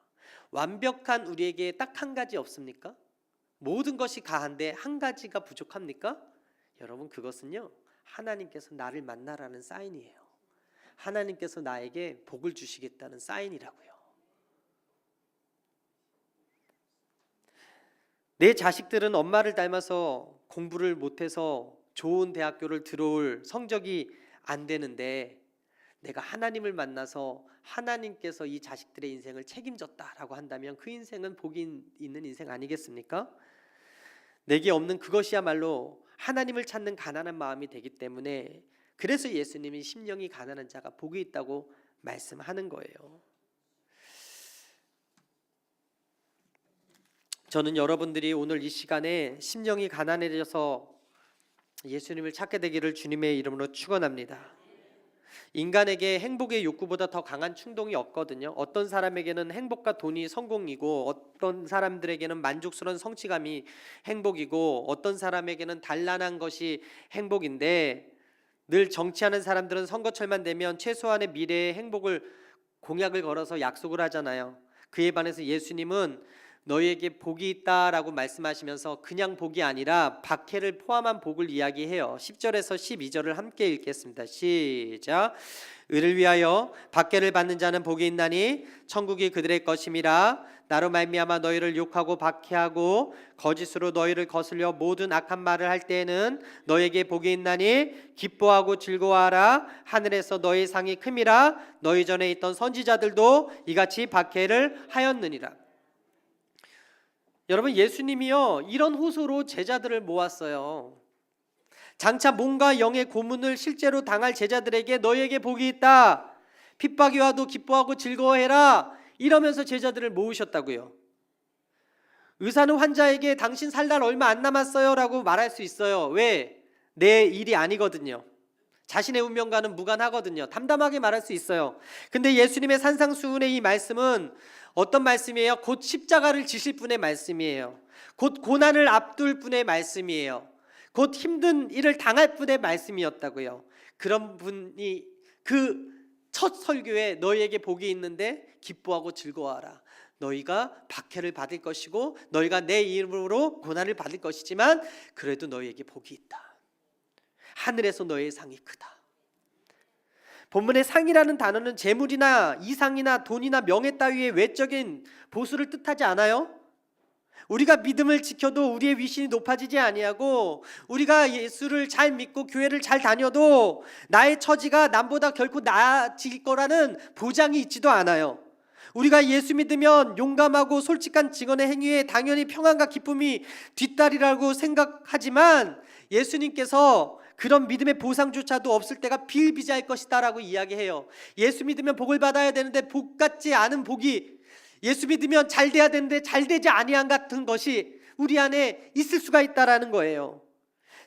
완벽한 우리에게 딱 한 가지 없습니까? 모든 것이 가한데 한 가지가 부족합니까? 여러분, 그것은요, 하나님께서 나를 만나라는 사인이에요. 하나님께서 나에게 복을 주시겠다는 사인이라고요. 내 자식들은 엄마를 닮아서 공부를 못해서 좋은 대학교를 들어올 성적이 안 되는데 내가 하나님을 만나서 하나님께서 이 자식들의 인생을 책임졌다라고 한다면 그 인생은 복이 있는 인생 아니겠습니까? 내게 없는 그것이야말로 하나님을 찾는 가난한 마음이 되기 때문에, 그래서 예수님이 심령이 가난한 자가 복이 있다고 말씀하는 거예요. 저는 여러분들이 오늘 이 시간에 심령이 가난해져서 예수님을 찾게 되기를 주님의 이름으로 축원합니다. 인간에게 행복의 욕구보다 더 강한 충동이 없거든요. 어떤 사람에게는 행복과 돈이 성공이고, 어떤 사람들에게는 만족스러운 성취감이 행복이고, 어떤 사람에게는 단란한 것이 행복인데, 늘 정치하는 사람들은 선거철만 되면 최소한의 미래의 행복을 공약을 걸어서 약속을 하잖아요. 그에 반해서 예수님은 너희에게 복이 있다라고 말씀하시면서 그냥 복이 아니라 박해를 포함한 복을 이야기해요. 10절에서 12절을 함께 읽겠습니다. 시작. 의를 위하여 박해를 받는 자는 복이 있나니 천국이 그들의 것임이라. 나로 말미암아 너희를 욕하고 박해하고 거짓으로 너희를 거슬려 모든 악한 말을 할 때에는 너희에게 복이 있나니 기뻐하고 즐거워하라. 하늘에서 너희 상이 큼이라. 너희 전에 있던 선지자들도 이같이 박해를 하였느니라. 여러분, 예수님이요 이런 호소로 제자들을 모았어요. 장차 몸과 영의 고문을 실제로 당할 제자들에게 너희에게 복이 있다, 핍박이 와도 기뻐하고 즐거워해라, 이러면서 제자들을 모으셨다고요. 의사는 환자에게 당신 살 날 얼마 안 남았어요 라고 말할 수 있어요. 왜? 내 일이 아니거든요. 자신의 운명과는 무관하거든요. 담담하게 말할 수 있어요. 근데 예수님의 산상수훈의 이 말씀은 어떤 말씀이에요? 곧 십자가를 지실 분의 말씀이에요. 곧 고난을 앞둘 분의 말씀이에요. 곧 힘든 일을 당할 분의 말씀이었다고요. 그런 분이 그 첫 설교에 너희에게 복이 있는데 기뻐하고 즐거워하라. 너희가 박해를 받을 것이고 너희가 내 이름으로 고난을 받을 것이지만 그래도 너희에게 복이 있다. 하늘에서 너희의 상이 크다. 본문의 상이라는 단어는 재물이나 이상이나 돈이나 명예 따위의 외적인 보수를 뜻하지 않아요. 우리가 믿음을 지켜도 우리의 위신이 높아지지 아니하고, 우리가 예수를 잘 믿고 교회를 잘 다녀도 나의 처지가 남보다 결코 나아질 거라는 보장이 있지도 않아요. 우리가 예수 믿으면 용감하고 솔직한 직원의 행위에 당연히 평안과 기쁨이 뒷따리라고 생각하지만, 예수님께서 그런 믿음의 보상조차도 없을 때가 비일비재할 것이다 라고 이야기해요. 예수 믿으면 복을 받아야 되는데 복 같지 않은 복이, 예수 믿으면 잘 돼야 되는데 잘 되지 아니한 같은 것이 우리 안에 있을 수가 있다라는 거예요.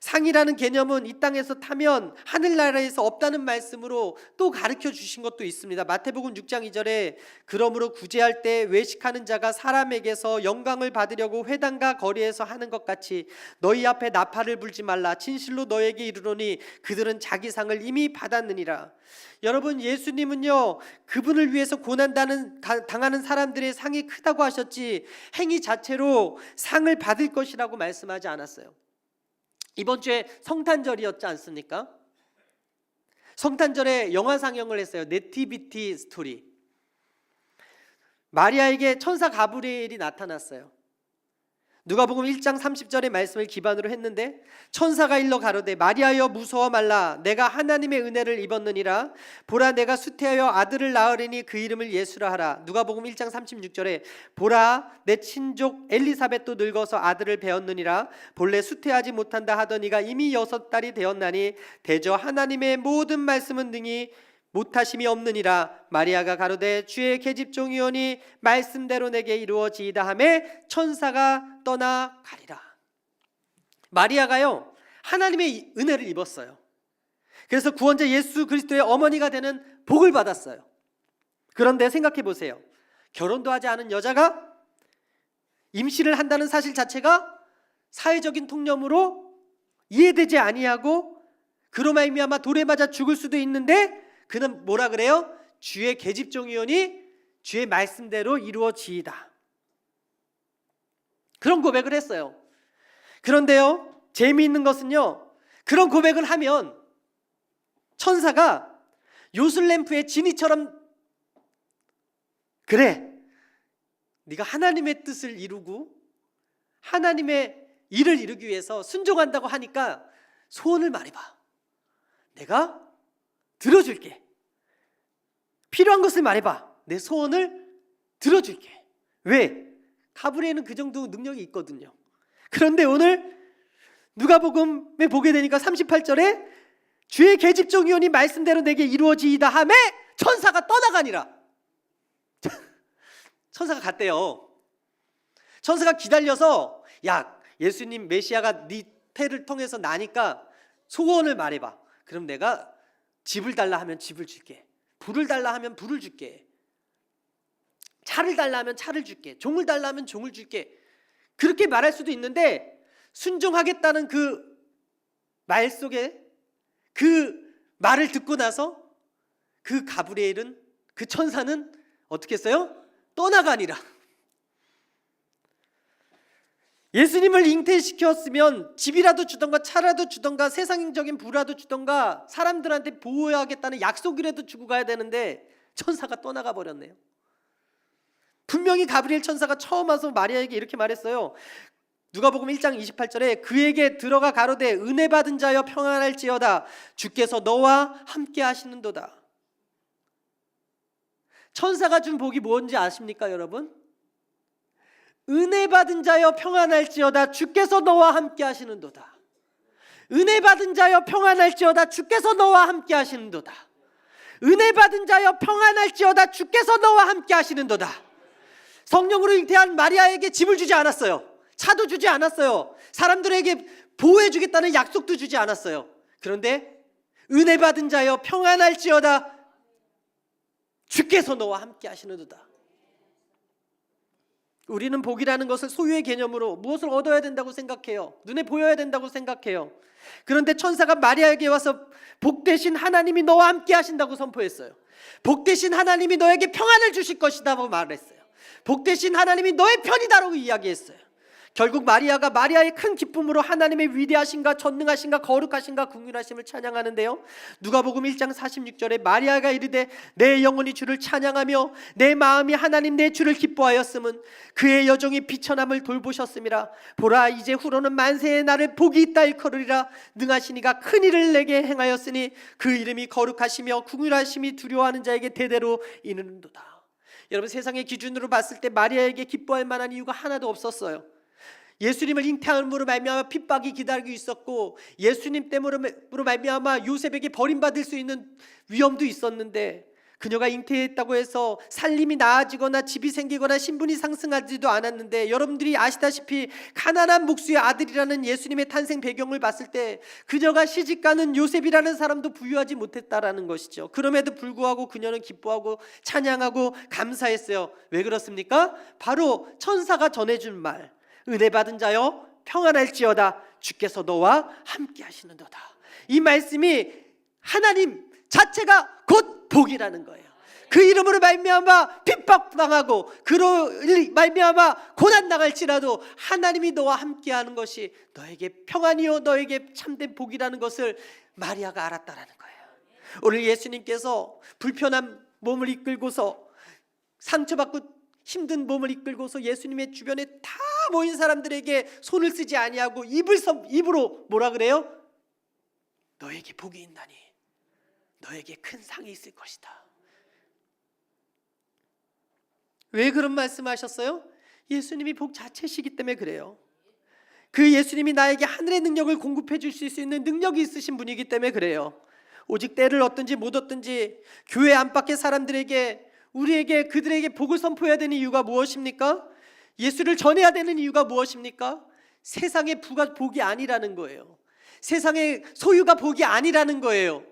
상이라는 개념은 이 땅에서 타면 하늘나라에서 없다는 말씀으로 또 가르쳐 주신 것도 있습니다. 마태복음 6장 2절에 그러므로 구제할 때 외식하는 자가 사람에게서 영광을 받으려고 회당과 거리에서 하는 것 같이 너희 앞에 나팔을 불지 말라. 진실로 너에게 이르노니 그들은 자기 상을 이미 받았느니라. 여러분, 예수님은요, 그분을 위해서 고난 당하는 사람들의 상이 크다고 하셨지 행위 자체로 상을 받을 것이라고 말씀하지 않았어요. 이번 주에 성탄절이었지 않습니까? 성탄절에 영화 상영을 했어요. 네티비티 스토리. 마리아에게 천사 가브리엘이 나타났어요. 누가복음 1장 30절의 말씀을 기반으로 했는데, 천사가 일러 가로되 마리아여 무서워 말라. 내가 하나님의 은혜를 입었느니라. 보라 내가 수태하여 아들을 낳으리니 그 이름을 예수라 하라. 누가복음 1장 36절에 보라 내 친족 엘리사벳도 늙어서 아들을 배었느니라. 본래 수태하지 못한다 하더니가 이미 6달이 되었나니 대저 하나님의 모든 말씀은 능히 못하심이 없느니라. 마리아가 가로되 주의 계집종이오니 말씀대로 내게 이루어지이다 하매 천사가 떠나가리라. 마리아가요, 하나님의 은혜를 입었어요. 그래서 구원자 예수 그리스도의 어머니가 되는 복을 받았어요. 그런데 생각해 보세요. 결혼도 하지 않은 여자가 임신을 한다는 사실 자체가 사회적인 통념으로 이해되지 아니하고 그로 말미암아 돌에 맞아 죽을 수도 있는데, 그는 뭐라 그래요? 주의 계집종이오니 주의 말씀대로 이루어지이다. 그런 고백을 했어요. 그런데요, 재미있는 것은요, 그런 고백을 하면 천사가 요술램프의 지니처럼 그래, 네가 하나님의 뜻을 이루고 하나님의 일을 이루기 위해서 순종한다고 하니까 소원을 말해봐. 내가 들어줄게. 필요한 것을 말해봐. 내 소원을 들어줄게. 왜? 가브리엘은 그 정도 능력이 있거든요. 그런데 오늘 누가복음에 보게 되니까 38절에 주의 계집종이오니 말씀대로 내게 이루어지이다 하매 천사가 떠나가니라. 천사가 갔대요. 천사가 기다려서 야, 예수님 메시아가 네 태를 통해서 나니까 소원을 말해봐. 그럼 내가 집을 달라 하면 집을 줄게. 불을 달라 하면 불을 줄게. 차를 달라 하면 차를 줄게. 종을 달라 하면 종을 줄게. 그렇게 말할 수도 있는데, 순종하겠다는 그 말 속에 그 말을 듣고 나서 그 가브리엘은, 그 천사는 어떻게 했어요? 떠나가니라. 예수님을 잉태시켰으면 집이라도 주던가 차라도 주던가 세상적인 부라도 주던가 사람들한테 보호하겠다는 약속이라도 주고 가야 되는데 천사가 떠나가 버렸네요. 분명히 가브리엘 천사가 처음 와서 마리아에게 이렇게 말했어요. 누가복음 1장 28절에 그에게 들어가 가로되 은혜 받은 자여 평안할지어다 주께서 너와 함께 하시는도다. 천사가 준 복이 뭔지 아십니까, 여러분? 은혜 받은 자여 평안할지어다 주께서 너와 함께 하시는도다. 은혜 받은 자여 평안할지어다 주께서 너와 함께 하시는도다. 은혜 받은 자여 평안할지어다 주께서 너와 함께 하시는도다. 성령으로 잉태한 마리아에게 집을 주지 않았어요. 차도 주지 않았어요. 사람들에게 보호해 주겠다는 약속도 주지 않았어요. 그런데 은혜 받은 자여 평안할지어다 주께서 너와 함께 하시는도다. 우리는 복이라는 것을 소유의 개념으로 무엇을 얻어야 된다고 생각해요. 눈에 보여야 된다고 생각해요. 그런데 천사가 마리아에게 와서 복 대신 하나님이 너와 함께 하신다고 선포했어요. 복 대신 하나님이 너에게 평안을 주실 것이다고 말했어요. 복 대신 하나님이 너의 편이다라고 이야기했어요. 결국 마리아의 큰 기쁨으로 하나님의 위대하신가 전능하신가 거룩하신가 긍휼하심을 찬양하는데요, 누가복음 1장 46절에 마리아가 이르되 내 영혼이 주를 찬양하며 내 마음이 하나님 내 주를 기뻐하였음은 그의 여종이 비천함을 돌보셨음이라. 보라, 이제 후로는 만세의 날을 복이 있다 일컬으리라. 능하신 이가 큰 일을 내게 행하였으니 그 이름이 거룩하시며 긍휼하심이 두려워하는 자에게 대대로 이르는도다. 여러분, 세상의 기준으로 봤을 때 마리아에게 기뻐할 만한 이유가 하나도 없었어요. 예수님을 잉태함으로 말미암아 핍박이 기다리고 있었고, 예수님 때문으로 말미암아 요셉에게 버림받을 수 있는 위험도 있었는데, 그녀가 잉태했다고 해서 살림이 나아지거나 집이 생기거나 신분이 상승하지도 않았는데, 여러분들이 아시다시피 가난한 목수의 아들이라는 예수님의 탄생 배경을 봤을 때 그녀가 시집가는 요셉이라는 사람도 부유하지 못했다라는 것이죠. 그럼에도 불구하고 그녀는 기뻐하고 찬양하고 감사했어요. 왜 그렇습니까? 바로 천사가 전해준 말, 은혜 받은 자여 평안할지어다 주께서 너와 함께 하시는도다. 이 말씀이 하나님 자체가 곧 복이라는 거예요. 그 이름으로 말미암아 핍박당하고 그로 말미암아 고난당할지라도 하나님이 너와 함께하는 것이 너에게 평안이요 너에게 참된 복이라는 것을 마리아가 알았다라는 거예요. 오늘 예수님께서 불편한 몸을 이끌고서 상처받고 힘든 몸을 이끌고서 예수님의 주변에 다 모인 사람들에게 손을 쓰지 아니하고 입으로 뭐라 그래요? 너에게 복이 있나니 너에게 큰 상이 있을 것이다. 왜 그런 말씀하셨어요? 예수님이 복 자체시기 때문에 그래요. 그 예수님이 나에게 하늘의 능력을 공급해 주실 수 있는 능력이 있으신 분이기 때문에 그래요. 오직 때를 얻든지 못 얻든지 교회 안팎의 사람들에게, 우리에게, 그들에게 복을 선포해야 되는 이유가 무엇입니까? 예수를 전해야 되는 이유가 무엇입니까? 세상의 부가 복이 아니라는 거예요. 세상의 소유가 복이 아니라는 거예요.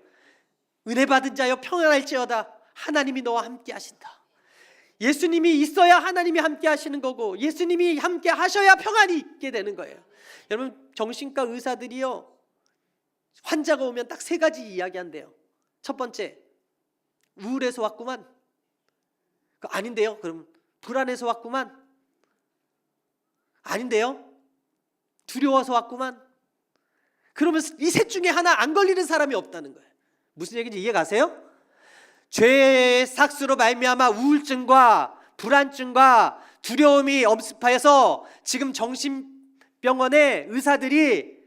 은혜 받은 자여 평안할지어다 하나님이 너와 함께 하신다. 예수님이 있어야 하나님이 함께 하시는 거고, 예수님이 함께 하셔야 평안이 있게 되는 거예요. 여러분, 정신과 의사들이요, 환자가 오면 딱 세 가지 이야기한대요. 첫 번째, 우울해서 왔구만. 아닌데요? 그럼 불안해서 왔구만. 아닌데요? 두려워서 왔구만. 그러면 이 셋 중에 하나 안 걸리는 사람이 없다는 거예요. 무슨 얘기인지 이해 가세요? 죄의 삭스로 말미암아 우울증과 불안증과 두려움이 엄습하여서 지금 정신병원의 의사들이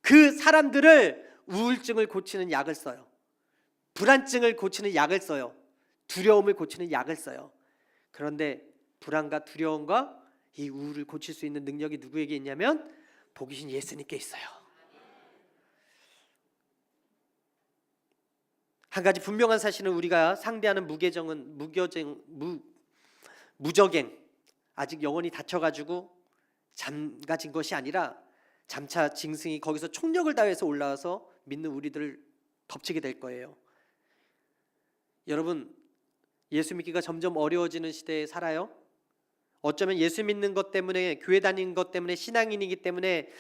그 사람들을 우울증을 고치는 약을 써요. 불안증을 고치는 약을 써요. 두려움을 고치는 약을 써요. 그런데 불안과 두려움과 이 우울을 고칠 수 있는 능력이 누구에게 있냐면 복이신 예수님께 있어요. 한 가지 분명한 사실은 우리가 상대하는 무적행, 아직 영혼이 다쳐가지고 잠가진 것이 아니라 장차 짐승이 거기서 총력을 다해서 올라와서 믿는 우리들을 덮치게 될 거예요. 여러분, 예수 믿기가 점점 어려워지는 시대에 살아요. 어쩌면 예수 믿는 것 때문에, 교회 다니는 것 때문에, 신앙인이기 때문에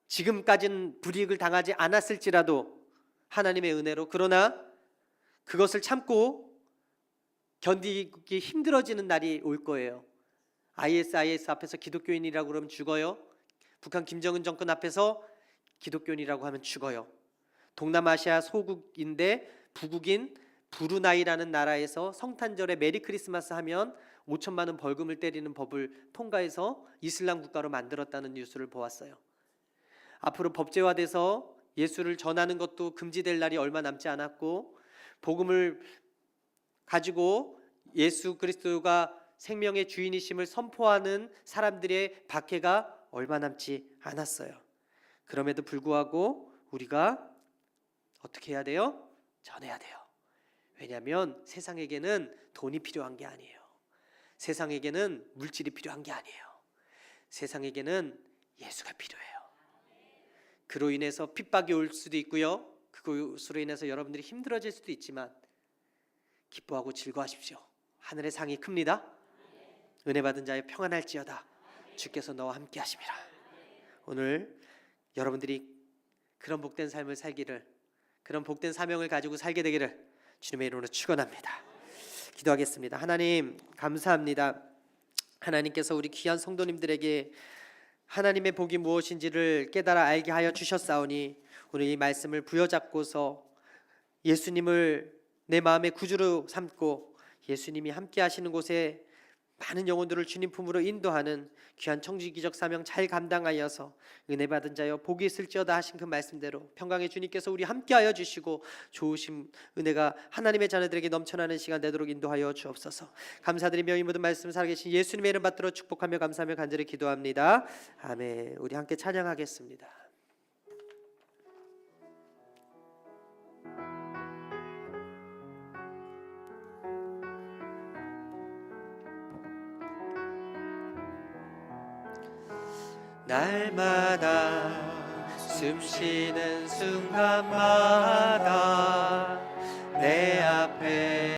지금까지는 불이익을 당하지 않았을지라도 하나님의 은혜로, 그러나 그것을 참고 견디기 힘들어지는 날이 올 거예요. IS 앞에서 기독교인이라고 그러면 죽어요. 북한 김정은 정권 앞에서 기독교인이라고 하면 죽어요. 동남아시아 소국인데 부국인 브루나이라는 나라에서 성탄절에 메리 크리스마스 하면 5천만 원 벌금을 때리는 법을 통과해서 이슬람 국가로 만들었다는 뉴스를 보았어요. 앞으로 법제화돼서 예수를 전하는 것도 금지될 날이 얼마 남지 않았고, 복음을 가지고 예수 그리스도가 생명의 주인이심을 선포하는 사람들의 박해가 얼마 남지 않았어요. 그럼에도 불구하고 우리가 어떻게 해야 돼요? 전해야 돼요. 왜냐하면 세상에게는 돈이 필요한 게 아니에요. 세상에게는 물질이 필요한 게 아니에요. 세상에게는 예수가 필요해요. 그로 인해서 핍박이 올 수도 있고요, 그것으로 인해서 여러분들이 힘들어질 수도 있지만 기뻐하고 즐거워하십시오. 하늘의 상이 큽니다. 은혜 받은 자여 평안할지어다 주께서 너와 함께 하심이라. 오늘 여러분들이 그런 복된 삶을 살기를, 그런 복된 사명을 가지고 살게 되기를 주님의 이름으로 축원합니다. 기도하겠습니다. 하나님 감사합니다. 하나님께서 우리 귀한 성도님들에게 하나님의 복이 무엇인지를 깨달아 알게 하여 주셨사오니 오늘 이 말씀을 부여잡고서 예수님을 내 마음의 구주로 삼고 예수님이 함께 하시는 곳에 많은 영혼들을 주님 품으로 인도하는 귀한 청지기적 사명 잘 감당하여서 은혜 받은 자여 복이 있을지어다 하신 그 말씀대로 평강의 주님께서 우리 함께하여 주시고 좋으신 은혜가 하나님의 자녀들에게 넘쳐나는 시간 되도록 인도하여 주옵소서. 감사드리며 이 모든 말씀 살아계신 예수님의 이름 받들어 축복하며 감사하며 간절히 기도합니다. 아멘. 우리 함께 찬양하겠습니다. 날마다 숨쉬는 순간마다 내 앞에